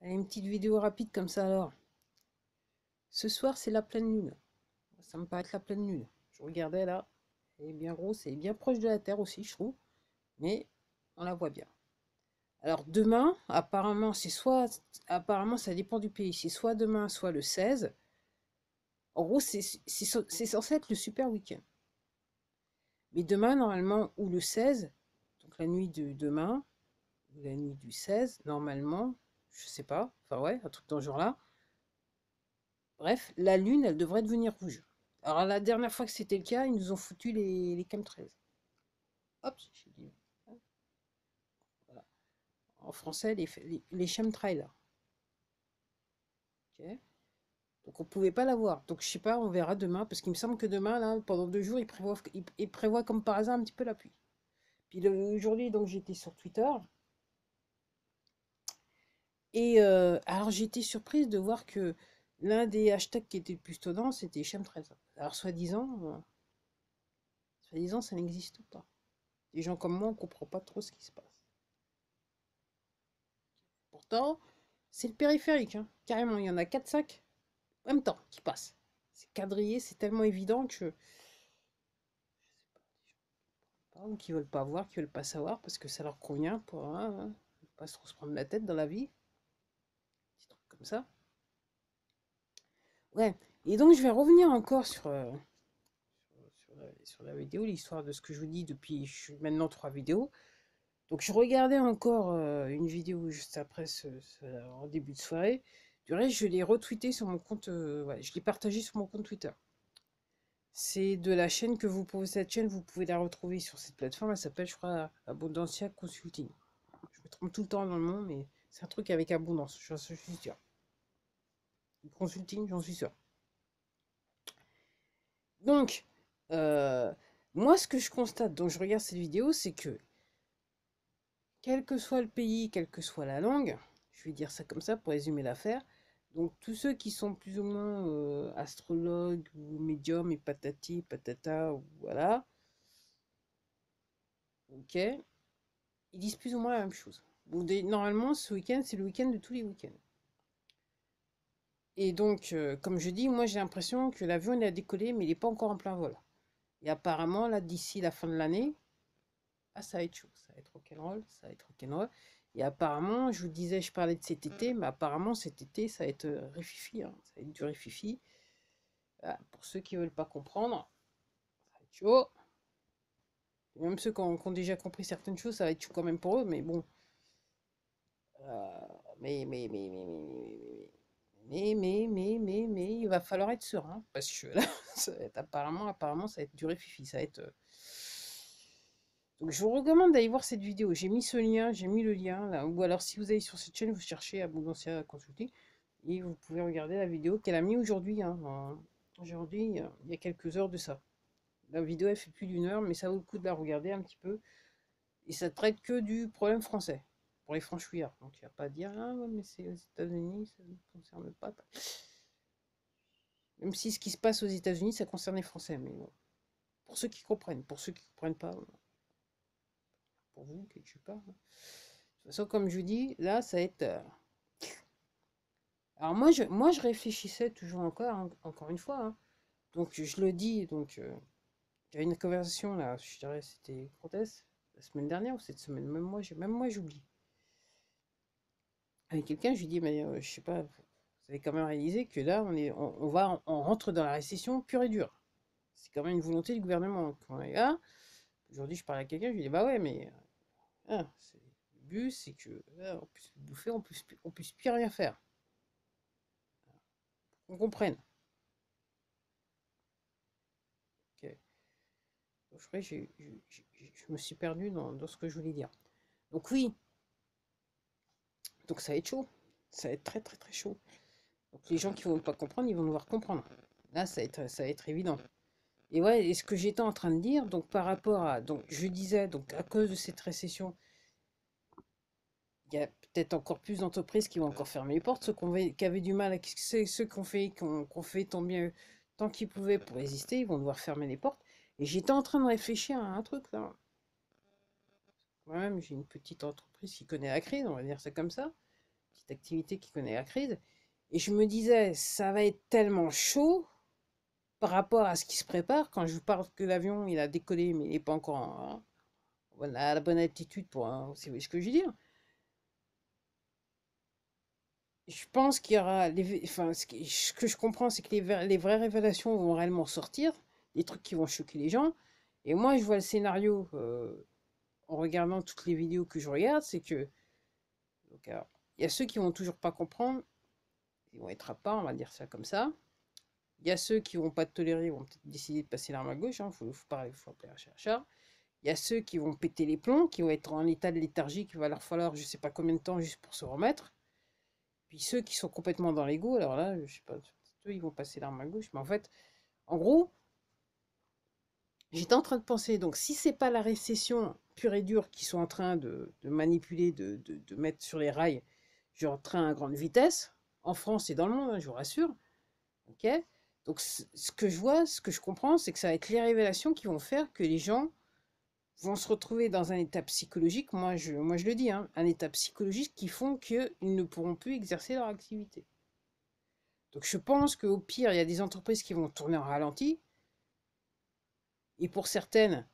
Allez, une petite vidéo rapide comme ça alors. Ce soir, c'est la pleine lune. Ça me paraît être la pleine lune. Je regardais là. Elle est bien grosse, elle est bien proche de la Terre aussi, je trouve. Mais on la voit bien. Alors demain, apparemment, c'est soit. Apparemment, ça dépend du pays. C'est soit demain, soit le 16. En gros, c'est censé être le super week-end. Mais demain, normalement, ou le 16, donc la nuit de demain, ou la nuit du 16, normalement, je sais pas. Enfin ouais, un truc dans ce genre-là. Bref, la lune, elle devrait devenir rouge. Alors la dernière fois que c'était le cas, ils nous ont foutu les chemtrails. Hop, j'ai dit, voilà. En français, les chemtrails. Ok. Donc on pouvait pas l'avoir. Donc je sais pas, on verra demain, parce qu'il me semble que demain, là, pendant 2 jours, ils prévoient comme par hasard un petit peu la pluie. Puis aujourd'hui, donc j'étais sur Twitter, et alors j'ai été surprise de voir que l'un des hashtags qui était le plus tendance, c'était chemtrails. Alors soi-disant, ça n'existe pas. Des gens comme moi, on comprend pas trop ce qui se passe. Pourtant, c'est le périphérique, hein. Carrément, il y en a 4 5 en même temps qui passent. C'est quadrillé, c'est tellement évident que je sais pas, ou qui veulent pas voir, qui veulent pas savoir parce que ça leur convient pour hein, pas trop se prendre la tête dans la vie, des trucs comme ça. Ouais. Et donc je vais revenir encore sur la vidéo, l'histoire de ce que je vous dis depuis maintenant 3 vidéos. Donc je regardais encore une vidéo juste après en début de soirée. Du reste, je l'ai retweeté sur mon compte, ouais, je l'ai partagé sur mon compte Twitter. C'est de la chaîne que vous pouvez, cette chaîne, vous pouvez la retrouver sur cette plateforme. Elle s'appelle, je crois, Abundancia Consulting. Je me trompe tout le temps dans le nom, mais c'est un truc avec abondance, je suis sûr. Consulting, j'en suis sûr. Donc, euh, moi, ce que je constate, donc je regarde cette vidéo, c'est que, quel que soit le pays, quelle que soit la langue, je vais dire ça comme ça pour résumer l'affaire, donc tous ceux qui sont plus ou moins astrologues ou médiums et patati, patata, ou voilà, ok, ils disent plus ou moins la même chose. Bon, normalement, ce week-end, c'est le week-end de tous les week-ends. Et donc, comme je dis, moi j'ai l'impression que l'avion il a décollé, mais il n'est pas encore en plein vol. Et apparemment, là, d'ici la fin de l'année, ah, ça va être chaud, ça va être rock'n'roll, ça va être rock'n'roll. Et apparemment, je vous disais, je parlais de cet été, mais apparemment, cet été, ça va être rififi, hein, ça va être du rififi. Ah, pour ceux qui veulent pas comprendre, ça va être chaud. Et même ceux qui ont déjà compris certaines choses, ça va être chaud quand même pour eux, mais bon. Euh, mais, il va falloir être serein, parce que là, ça va être apparemment, ça va être du rififi, ça va être. Donc, je vous recommande d'aller voir cette vidéo. J'ai mis ce lien, j'ai mis le lien là. Ou alors, si vous allez sur cette chaîne, vous cherchez Abondancia Consulting et vous pouvez regarder la vidéo qu'elle a mis aujourd'hui, hein, aujourd'hui, il y a quelques heures de ça. La vidéo, elle fait plus d'1 heure, mais ça vaut le coup de la regarder un petit peu. Et ça traite que du problème français, pour les franchouillards. Donc, il n'y a pas à dire, ah ouais, mais c'est aux États-Unis, ça ne concerne pas. Même si ce qui se passe aux États-Unis, ça concerne les Français. Mais bon, pour ceux qui comprennent, pour ceux qui ne comprennent pas, pour vous, quelque part. De toute façon, comme je vous dis, là, ça va être. Alors, moi, je réfléchissais toujours encore, hein, encore une fois, hein. Donc, je le dis, donc, j'avais une conversation, là, je dirais, c'était quand est-ce la semaine dernière ou cette semaine, même moi, j'oublie. Avec quelqu'un, je lui dis, mais je sais pas, vous avez quand même réalisé que là, on rentre dans la récession pure et dure. C'est quand même une volonté du gouvernement. Quand on est là, aujourd'hui, je parlais à quelqu'un, je lui dis, bah ouais, mais le but, c'est que on puisse bouffer, on puisse plus rien faire. On comprenne. Ok. Donc, je me suis perdu dans ce que je voulais dire. Donc oui, donc ça va être chaud. Ça va être très très très chaud. Donc les gens qui ne vont pas comprendre, ils vont devoir comprendre. Là, ça va être évident. Et ouais, et ce que j'étais en train de dire, donc par rapport à, donc je disais, donc à cause de cette récession, il y a peut-être encore plus d'entreprises qui vont encore fermer les portes, qui avaient du mal, ceux qu'on fait tant qu'ils pouvaient pour résister, ils vont devoir fermer les portes. Et j'étais en train de réfléchir à un truc là. Moi-même, j'ai une petite entreprise qui connaît la crise, on va dire ça comme ça, petite activité qui connaît la crise. Et je me disais, ça va être tellement chaud par rapport à ce qui se prépare. Quand je vous parle que l'avion, il a décollé, mais il n'est pas encore à la bonne altitude pour... vous savez ce que je veux dire? Je pense qu'il y aura... enfin, ce que je comprends, c'est que les vraies révélations vont réellement sortir. Des trucs qui vont choquer les gens. Et moi, je vois le scénario, en regardant toutes les vidéos que je regarde, c'est que... Donc, alors, il y a ceux qui vont toujours pas comprendre. Ils vont être à part, on va dire ça comme ça. Il y a ceux qui vont pas te tolérer, vont peut-être décider de passer l'arme à gauche, hein, faut parler, faut appeler un chat à chat. Il y a ceux qui vont péter les plombs, qui vont être en état de léthargie, qu'il va leur falloir je sais pas combien de temps juste pour se remettre. Puis ceux qui sont complètement dans l'ego, alors là, je sais pas, eux, ils vont passer l'arme à gauche. Mais en fait, en gros, j'étais en train de penser, donc si c'est pas la récession pure et dure qu'ils sont en train de manipuler, de mettre sur les rails, genre train à grande vitesse, en France et dans le monde, hein, je vous rassure, ok. Donc ce que je vois, ce que je comprends, c'est que ça va être les révélations qui vont faire que les gens vont se retrouver dans un état psychologique, moi je le dis, hein, un état psychologique qui font qu'ils ne pourront plus exercer leur activité. Donc je pense qu'au pire, il y a des entreprises qui vont tourner en ralenti, et pour certaines,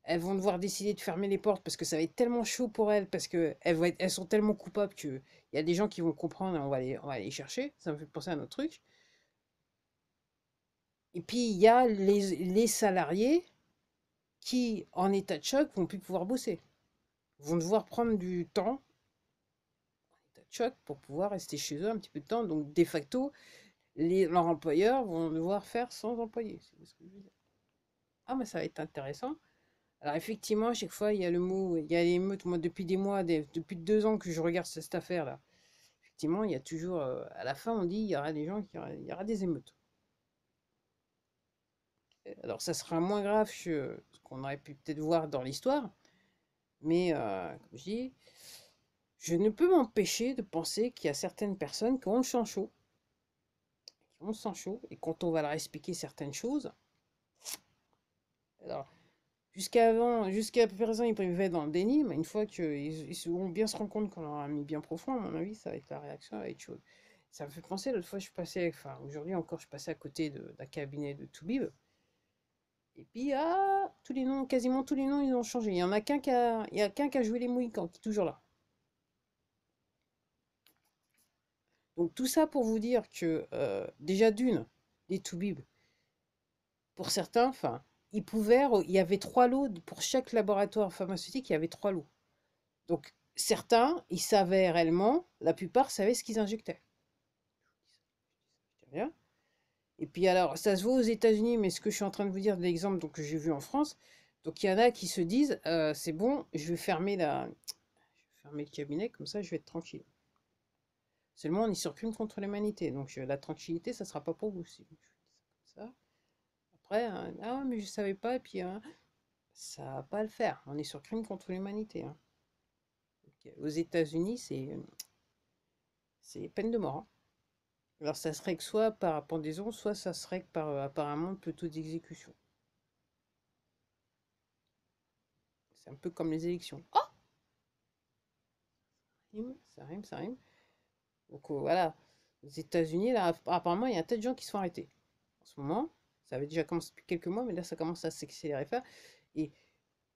elles vont devoir décider de fermer les portes parce que ça va être tellement chaud pour elles, parce qu'elles elles sont tellement coupables qu'il y a des gens qui vont comprendre et on va aller les chercher. Ça me fait penser à un autre truc. Et puis il y a les salariés qui, en état de choc, vont plus pouvoir bosser. Vont devoir prendre du temps en état de choc pour pouvoir rester chez eux un petit peu de temps. Donc, de facto, leurs employeurs vont devoir faire sans employés. C'est ce que je veux dire. Ah, mais ça va être intéressant. Alors, effectivement, à chaque fois, il y a le mot, il y a les émeutes. Moi, depuis des mois, depuis 2 ans que je regarde cette affaire-là, effectivement, il y a toujours, à la fin, on dit, il y aura des gens, il y aura des émeutes. Alors, ça sera moins grave que ce qu'on aurait pu peut-être voir dans l'histoire. Mais, comme je dis, je ne peux m'empêcher de penser qu'il y a certaines personnes qui ont le sang chaud. Qui ont le sang chaud. Et quand on va leur expliquer certaines choses, alors, jusqu'à présent, ils vivaient dans le déni, mais une fois qu'ils vont bien se rendre compte qu'on leur a mis bien profond, à mon avis, ça va être la réaction, ça va être chaude. Ça me fait penser, l'autre fois, enfin, aujourd'hui encore, je passais à côté d'un cabinet de Toubib. Et puis, ah, tous les noms, quasiment tous les noms, ils ont changé. Il y a qu'un qui a joué les Mohicans, qui est toujours là. Donc tout ça pour vous dire que déjà d'une, les toubibs, pour certains, enfin, il y avait 3 lots pour chaque laboratoire pharmaceutique, il y avait 3 lots. Donc certains, ils savaient réellement, la plupart savaient ce qu'ils injectaient. Bien. Et puis alors, ça se voit aux États-Unis, mais ce que je suis en train de vous dire de l'exemple donc, que j'ai vu en France, donc il y en a qui se disent, c'est bon, je vais fermer le cabinet, comme ça je vais être tranquille. Seulement, on est sur crime contre l'humanité, donc la tranquillité, ça sera pas pour vous. Si je dis ça comme ça. Après, ah mais je savais pas, et puis ça va pas le faire. On est sur crime contre l'humanité, hein. Donc, aux États-Unis, c'est peine de mort, hein. Alors ça serait que soit par pendaison, soit ça serait que par apparemment plutôt d'exécution. C'est un peu comme les élections. Oh, ça rime, ça rime. Donc voilà, aux États-Unis, là, apparemment, il y a un tas de gens qui se font arrêter. En ce moment, ça avait déjà commencé depuis quelques mois, mais là, ça commence à s'accélérer. Et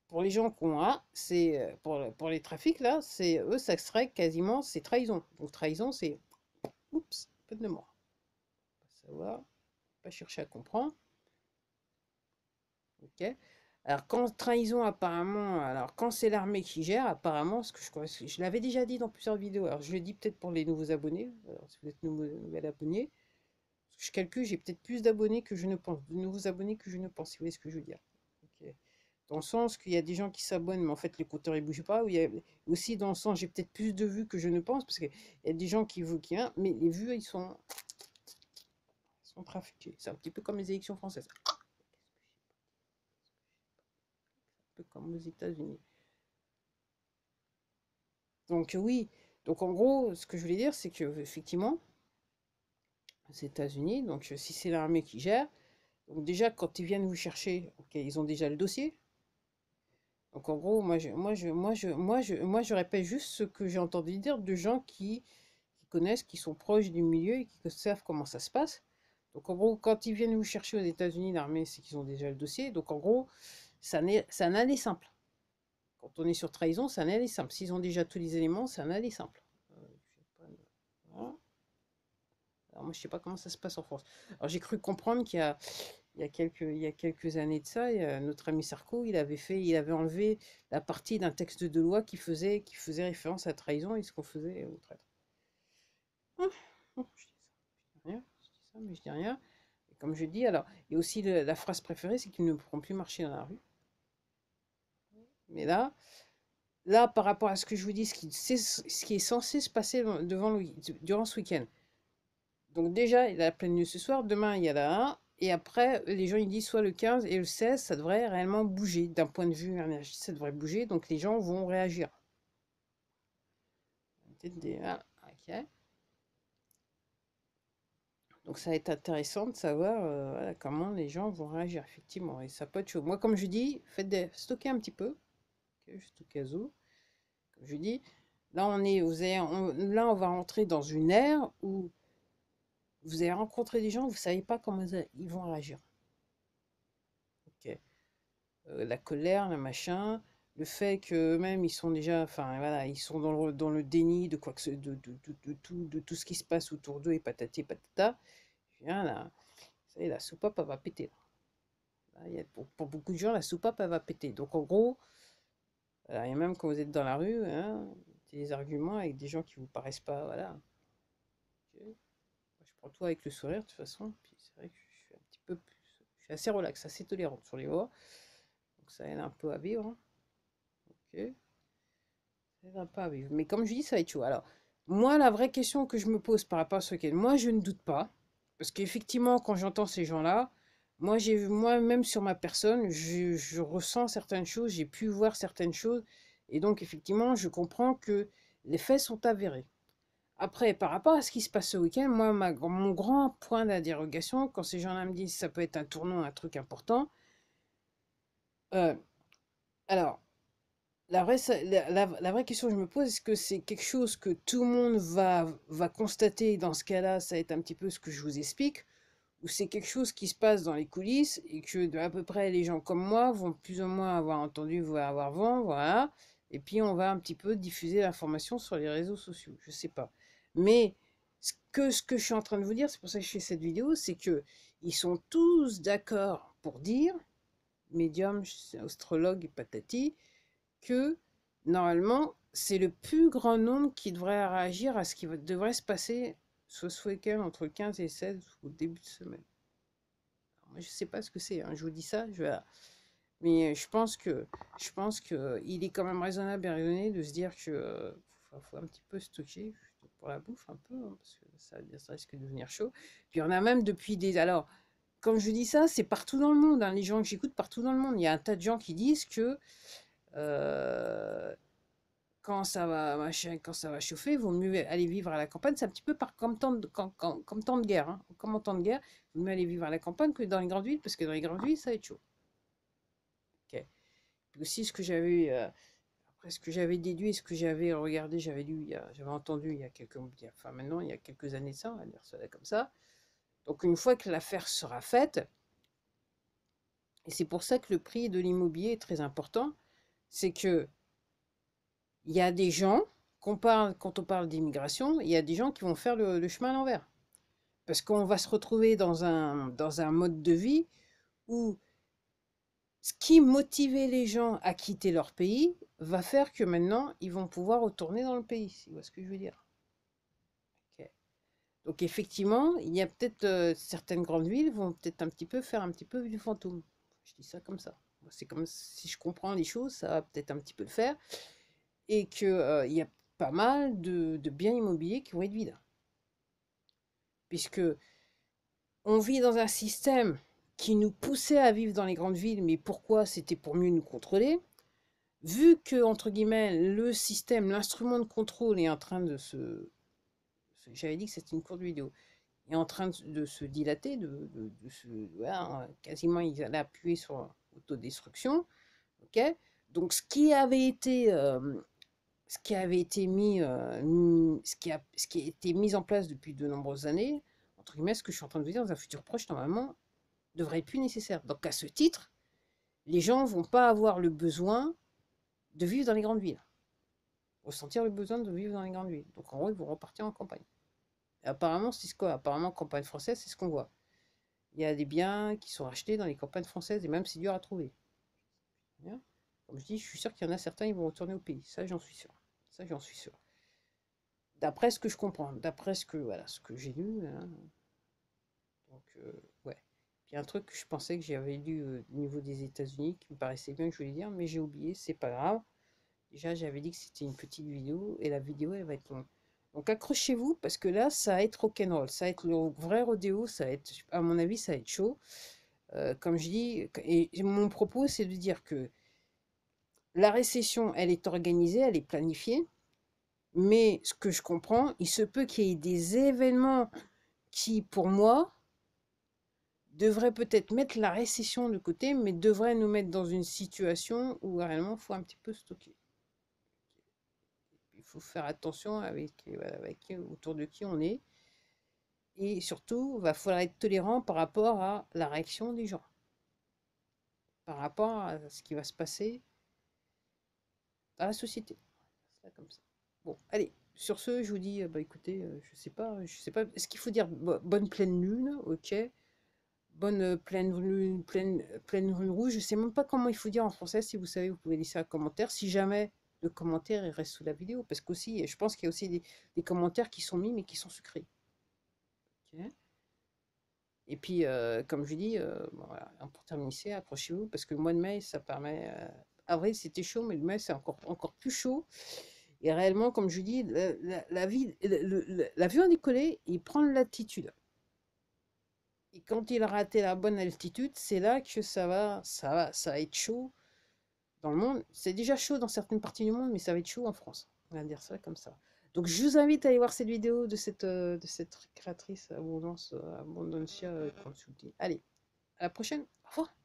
pour les gens qui ont c'est pour les trafics là, c'est eux ça serait quasiment c'est trahison. Donc trahison c'est oups, peine de mort. Pas savoir, pas chercher à comprendre. Ok. Alors quand trahison apparemment, alors quand c'est l'armée qui gère, apparemment, ce que je l'avais déjà dit dans plusieurs vidéos. Alors je le dis peut-être pour les nouveaux abonnés. Alors, si vous êtes nouvel abonné, parce que je calcule, j'ai peut-être plus d'abonnés que je ne pense, de nouveaux abonnés que je ne pense. Si vous voyez ce que je veux dire. Ok. Dans le sens qu'il y a des gens qui s'abonnent, mais en fait, les compteurs, ils bougent pas. Ou il y a aussi dans le sens, j'ai peut-être plus de vues que je ne pense, parce qu'il y a des gens mais les vues, sont trafiquées. C'est un petit peu comme les élections françaises. Un peu comme aux États-Unis. Donc, oui. Donc, en gros, ce que je voulais dire, c'est que, effectivement, aux États-Unis, donc, si c'est l'armée qui gère, donc, déjà, quand ils viennent vous chercher, ok, ils ont déjà le dossier. Donc en gros, moi je répète juste ce que j'ai entendu dire de gens qui connaissent, qui sont proches du milieu et qui savent comment ça se passe. Donc en gros, quand ils viennent vous chercher aux États-Unis, l'armée, c'est qu'ils ont déjà le dossier. Donc en gros, c'est un aller simple. Quand on est sur trahison, c'est un aller simple. S'ils ont déjà tous les éléments, c'est un aller simple. Voilà. Alors moi, je sais pas comment ça se passe en France. Alors j'ai cru comprendre il y a quelques années de ça, notre ami Sarko, il avait enlevé la partie d'un texte de loi qui faisait référence à la trahison et ce qu'on faisait aux traîtres. Je dis rien, je dis ça, mais je dis rien. Et comme je dis, alors, et aussi la phrase préférée, c'est qu'ils ne pourront plus marcher dans la rue. Mais là, par rapport à ce que je vous dis, ce qui est censé se passer durant ce week-end. Donc déjà, il y a la pleine lune ce soir, demain il y a la 1, et après, les gens ils disent soit le 15 et le 16, ça devrait réellement bouger. D'un point de vue énergie, ça devrait bouger, donc les gens vont réagir. Ok. Donc ça va être intéressant de savoir voilà, comment les gens vont réagir, effectivement. Et ça peut être chaud. Moi, comme je dis, stocker un petit peu, juste au cas où. Comme je dis, là là on va rentrer dans une ère où vous allez rencontrer des gens, vous ne savez pas comment ils vont réagir. Ok. La colère, le machin, le fait qu'eux-mêmes, ils sont déjà, enfin voilà, ils sont dans le déni de quoi que ce, de tout ce qui se passe autour d'eux et patati patata. Je viens là, vous savez, la soupape, elle va péter. Là, pour beaucoup de gens, la soupape, elle va péter. Donc en gros, voilà, et même quand vous êtes dans la rue, hein, des arguments avec des gens qui vous paraissent pas, voilà. Ok. Moi, je prends tout avec le sourire de toute façon. Puis c'est vrai que je suis un petit peu plus, je suis assez relax, assez tolérante sur les voies. Donc ça aide un peu à vivre, hein. Ok. Ça aide un peu à vivre. Mais comme je dis, ça va être chaud. Alors, moi, la vraie question que je me pose par rapport à ce week-end, moi, je ne doute pas. Parce qu'effectivement, quand j'entends ces gens-là, moi-même sur ma personne, je ressens certaines choses, j'ai pu voir certaines choses. Et donc, effectivement, je comprends que les faits sont avérés. Après, par rapport à ce qui se passe ce week-end, moi, mon grand point d'interrogation, quand ces gens-là me disent que ça peut être un tournant, un truc important, euh, alors, la vraie question que je me pose, est-ce que c'est quelque chose que tout le monde va constater? Dans ce cas-là, ça va être un petit peu ce que je vous explique, ou c'est quelque chose qui se passe dans les coulisses et que à peu près les gens comme moi vont plus ou moins avoir entendu, voire avoir vent, voilà. Et puis on va un petit peu diffuser l'information sur les réseaux sociaux, je sais pas. Mais ce que je suis en train de vous dire, c'est pour ça que je fais cette vidéo, c'est que ils sont tous d'accord pour dire, médium, astrologue et patati, que normalement, c'est le plus grand nombre qui devrait réagir à ce qui devrait se passer ce week-end entre le 15 et le 16 au début de semaine. Alors, moi, je ne sais pas ce que c'est, hein, je vous dis ça, mais je pense que il est quand même raisonnable et raisonné de se dire que faut un petit peu stocker pour la bouffe un peu, hein, parce que ça risque de devenir chaud. Puis on a même depuis des... Alors, comme je dis ça, c'est partout dans le monde, hein, les gens que j'écoute partout dans le monde. Il y a un tas de gens qui disent que euh, quand ça va machin, quand ça va chauffer, il vaut mieux aller vivre à la campagne. C'est un petit peu comme temps de guerre, hein. Comme en temps de guerre, il vaut mieux aller vivre à la campagne que dans les grandes villes, parce que dans les grandes villes, ça va être chaud. Ok. Puis aussi, après ce que j'avais déduit, ce que j'avais regardé, j'avais entendu enfin maintenant, il y a quelques années de ça, on va dire ça comme ça. Donc une fois que l'affaire sera faite, et c'est pour ça que le prix de l'immobilier est très important, c'est que il y a des gens, quand on parle d'immigration, il y a des gens qui vont faire le chemin à l'envers. Parce qu'on va se retrouver dans un mode de vie où ce qui motivait les gens à quitter leur pays va faire que maintenant, ils vont pouvoir retourner dans le pays, si vous voyez ce que je veux dire. Ok. Donc effectivement, il y a peut-être certaines grandes villes vont peut-être un petit peu faire un petit peu du fantôme. Je dis ça comme ça. C'est comme si je comprends les choses, ça va peut-être un petit peu le faire. Et qu'il y a pas mal de biens immobiliers qui vont être vides. Puisque on vit dans un système qui nous poussait à vivre dans les grandes villes, mais pourquoi? C'était pour mieux nous contrôler. Vu que, entre guillemets, le système, l'instrument de contrôle est en train de j'avais dit que c'était une courte vidéo, est en train de se dilater, voilà, quasiment ils allaient appuyer sur l'autodestruction, ok. Donc ce qui avait été ce qui avait été mis, ce qui a été mis en place depuis de nombreuses années, entre guillemets, ce que je suis en train de vous dire, dans un futur proche, normalement, devrait être plus nécessaire. Donc, à ce titre, les gens vont pas avoir le besoin de vivre dans les grandes villes, ressentir le besoin de vivre dans les grandes villes. Donc, en gros, ils vont repartir en campagne. Et apparemment, c'est ce quoi? Apparemment, campagne française, c'est ce qu'on voit. Il y a des biens qui sont achetés dans les campagnes françaises et même c'est dur à trouver. Bien. Comme je dis, je suis sûr qu'il y en a certains, ils vont retourner au pays. Ça, j'en suis sûr. Ça, j'en suis sûr. D'après ce que je comprends, d'après ce que, voilà, ce que j'ai lu. Hein. Donc, ouais. Puis un truc que je pensais que j'avais lu au niveau des États-Unis, qui me paraissait bien que je voulais dire, mais j'ai oublié, c'est pas grave. Déjà, j'avais dit que c'était une petite vidéo, et la vidéo, elle va être longue. Donc accrochez-vous, parce que là, ça va être rock'n'roll, ça va être le vrai rodéo, ça va être, à mon avis, ça va être chaud. Comme je dis, et mon propos, c'est de dire que la récession, elle est organisée, elle est planifiée, mais ce que je comprends, il se peut qu'il y ait des événements qui, pour moi, devraient peut-être mettre la récession de côté, mais devraient nous mettre dans une situation où réellement il faut un petit peu stocker. Il faut faire attention avec, voilà, avec autour de qui on est. Et surtout, il va falloir être tolérant par rapport à la réaction des gens, par rapport à ce qui va se passer dans la société. C'est comme ça. Bon, allez, sur ce, je vous dis, bah écoutez, je sais pas, est-ce qu'il faut dire bonne pleine lune, ok, bonne pleine lune rouge, je sais même pas comment il faut dire en français, si vous savez, vous pouvez laisser un commentaire, si jamais le commentaire il reste sous la vidéo, parce qu'aussi, je pense qu'il y a aussi des commentaires qui sont mis, mais qui sont sucrés. Ok. Et puis, comme je dis, bon, voilà, pour terminer ici, accrochez-vous, parce que le mois de mai, ça permet. Avril, c'était chaud, mais le mai, c'est encore plus chaud. Et réellement, comme je dis, l'avion a décollé, il prend de l'altitude. Et quand il a raté la bonne altitude, c'est là que ça va être chaud dans le monde. C'est déjà chaud dans certaines parties du monde, mais ça va être chaud en France. On va dire ça comme ça. Donc, je vous invite à aller voir cette vidéo de cette créatrice Abondancia Consulting. Allez, à la prochaine. Au revoir.